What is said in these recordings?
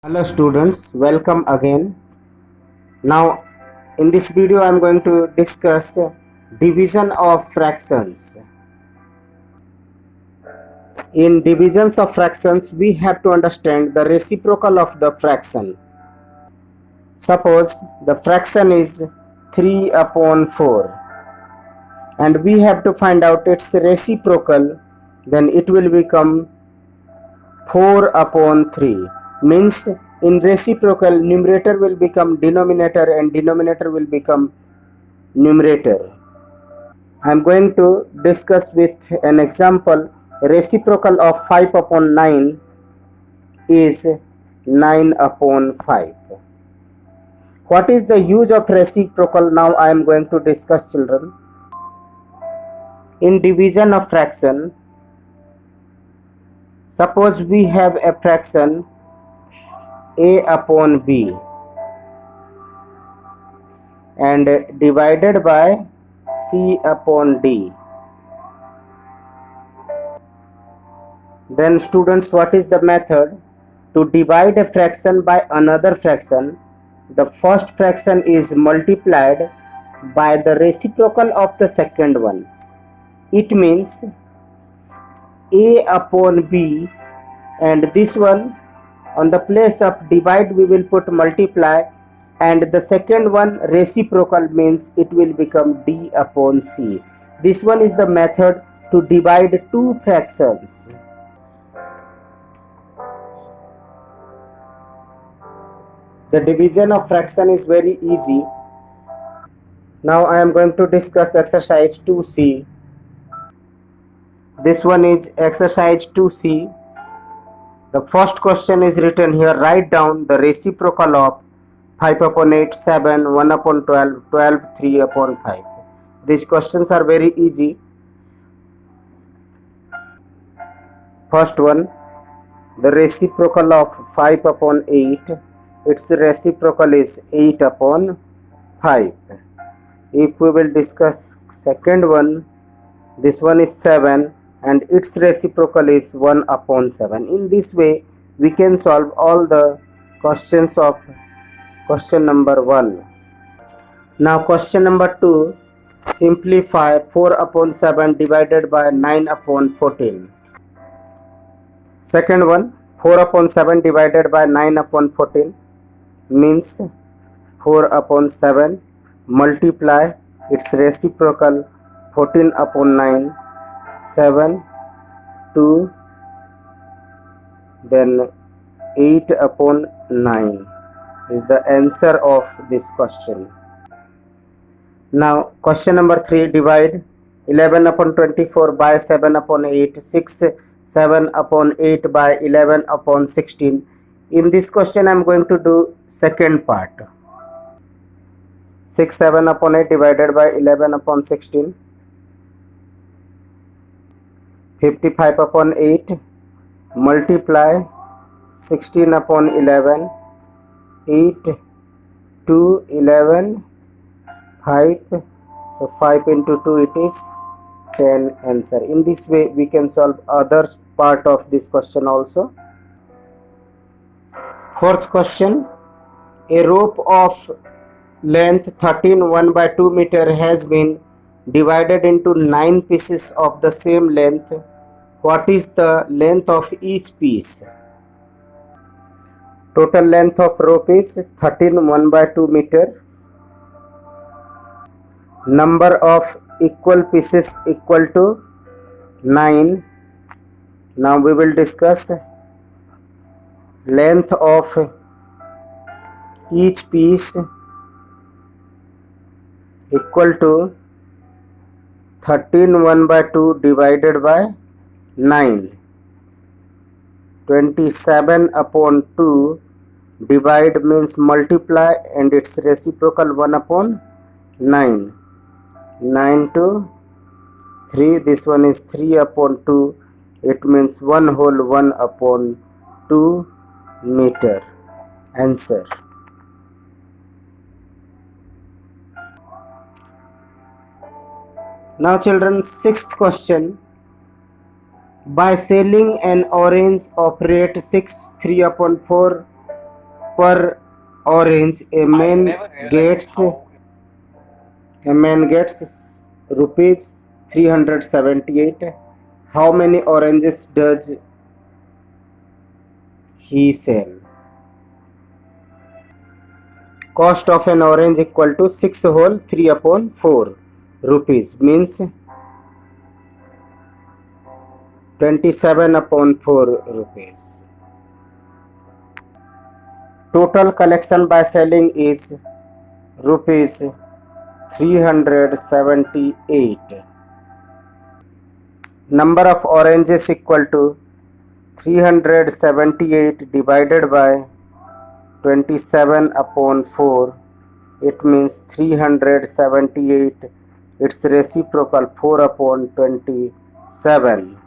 Hello students, welcome again. Now in this video I am going to discuss division of fractions. In divisions of fractions we have to understand the reciprocal of the fraction. Suppose the fraction is 3 upon 4 and we have to find out its reciprocal, then it will become 4 upon 3. Means in reciprocal numerator will become denominator and denominator will become numerator. I am going to discuss with an example. Reciprocal of 5 upon 9 is 9 upon 5. What is the use of reciprocal? Now I am going to discuss, children. In division of fraction, suppose we have a fraction a upon b and divided by c upon d. Then students, what is the method? To divide a fraction by another fraction, the first fraction is multiplied by the reciprocal of the second one. It means a upon b, and this one on the place of divide we will put multiply, and the second one reciprocal means it will become d upon c. This one is the method to divide two fractions. The division of fraction is very easy. Now I am going to discuss exercise 2c. This one is exercise 2c. The first question is written here. Write down the reciprocal of 5 upon 8, 7, 1 upon 12, 12, 3 upon 5. These questions are very easy. First one, the reciprocal of 5 upon 8. Its reciprocal is 8 upon 5. If we will discuss second one, this one is 7 and its reciprocal is 1 upon 7. In this way we can solve all the questions of question number 1. Now question number 2, simplify 4 upon 7 divided by 9 upon 14. Second one, 4 upon 7 divided by 9 upon 14 means 4 upon 7 multiply its reciprocal 14 upon 9, 7, 2, then 8 upon 9 is the answer of this question. Now question number 3, divide 11 upon 24 by 7 upon 8, 6, 7 upon 8 by 11 upon 16. In this question I am going to do second part. 6, 7 upon 8 divided by 11 upon 16. 55 upon 8 multiply 16 upon 11, 8, 2, 11, 5. So 5 into 2 it is 10 answer. In this way we can solve other part of this question also. Fourth question, a rope of length 13 1 by 2 meter has been divided into 9 pieces of the same length. What is the length of each piece? Total length of rope is 13 1 by 2 meter. Number of equal pieces equal to 9. Now we will discuss length of each piece equal to 13 1 by 2 divided by 9. 27 upon 2 divide means multiply and its reciprocal 1 upon 9. 9 to 3, this one is 3 upon 2, it means 1 whole 1 upon 2 meter. Answer. Now children, sixth question. By selling an orange of rate 6, 3 upon 4 per orange a man gets rupees 378. How many oranges does he sell? Cost of an orange equal to 6 whole 3 upon 4 rupees, means 27 upon 4 rupees. Total collection by selling is rupees 378. Number of oranges equal to 378 divided by 27 upon 4. It means 378, its reciprocal 4 upon 27.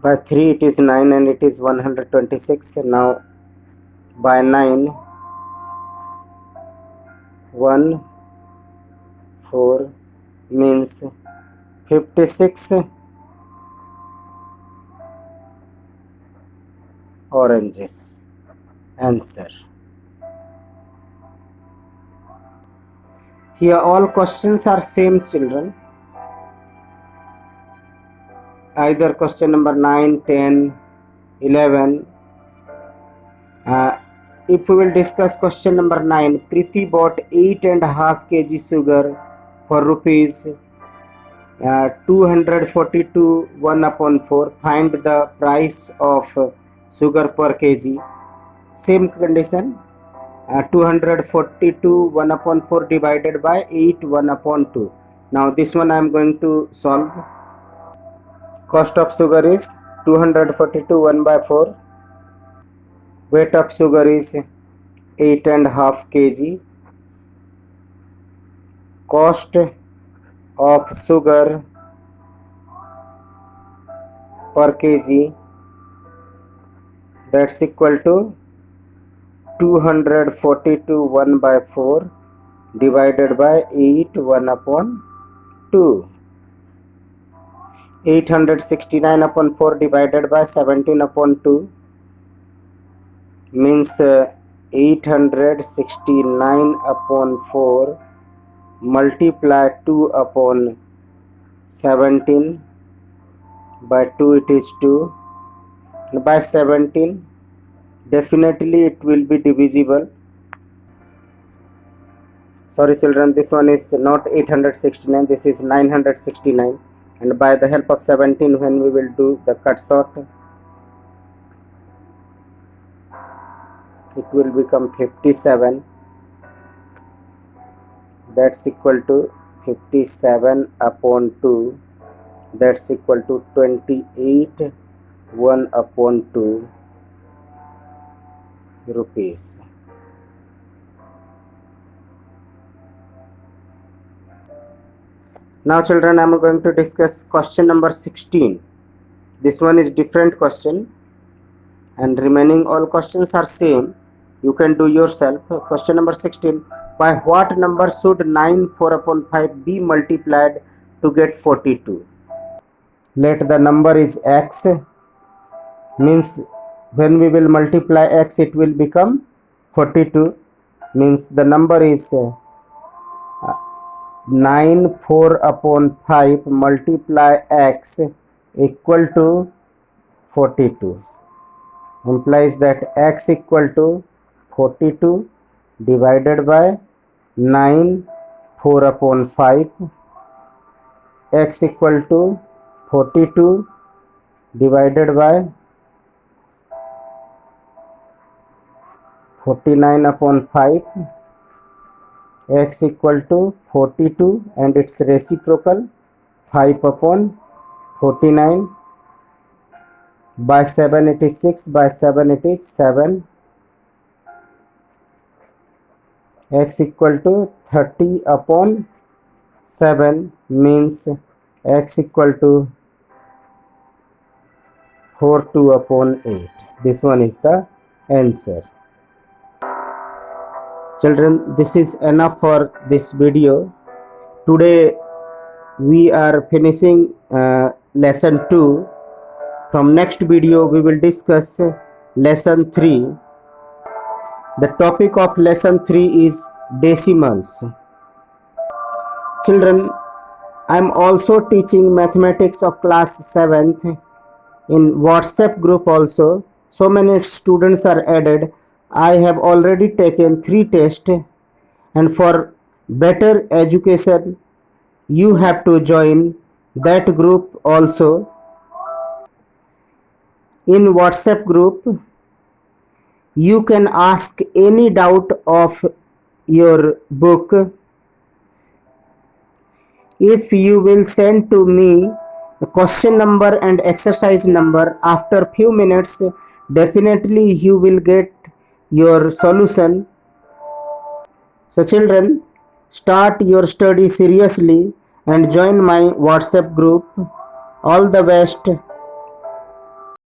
By 3 it is 9 and it is 126. Now by 9, 1, 4 means 56 oranges. Answer. Here all questions are same, children. Either question number 9, 10, 11. If we will discuss question number 9, Preeti bought 8.5 kg sugar for rupees 242 1 upon 4. Find the price of sugar per kg. Same condition. 242 1 upon 4 divided by 8 1 upon 2. Now this one I am going to solve. Cost of sugar is 242 1 by 4. Weight of sugar is 8.5 kg. Cost of sugar per kg, that's equal to 242 1 by 4 divided by 8 1 upon 2. 869 upon 4 divided by 17 upon 2 means 869 upon 4 multiply 2 upon 17 by 2, it is 2, and by 17 definitely it will be divisible. Sorry children, this one is not 869, this is 969, and by the help of 17 when we will do the cut short, it will become 57. That's equal to 57 upon 2, that's equal to 28 1 upon 2 rupees. Now children, I am going to discuss question number 16. This one is different question and remaining all questions are same. You can do yourself. Question number 16. By what number should 9 4 upon 5 be multiplied to get 42? Let the number is x, means when we will multiply x it will become 42, means the number is 9 4 upon 5 multiply x equal to 42, implies that x equal to 42 divided by 9 4 upon 5, x equal to 42 divided by 49 upon 5, x equal to 42 and its reciprocal 5 upon 49, by 7 it is 6, by 7 it is 7, x equal to 30 upon 7 means x equal to 42 upon 8. This one is the answer. Children, this is enough for this video. Today we are finishing lesson 2. From next video we will discuss lesson 3. The topic of lesson 3 is decimals. Children, I am also teaching mathematics of class 7th in WhatsApp group also. So many students are added. I have already taken 3 tests, and for better education you have to join that group also. In WhatsApp group you can ask any doubt of your book. If you will send to me the question number and exercise number, after few minutes definitely you will get your solution. So children, start your study seriously and join my WhatsApp group. All the best.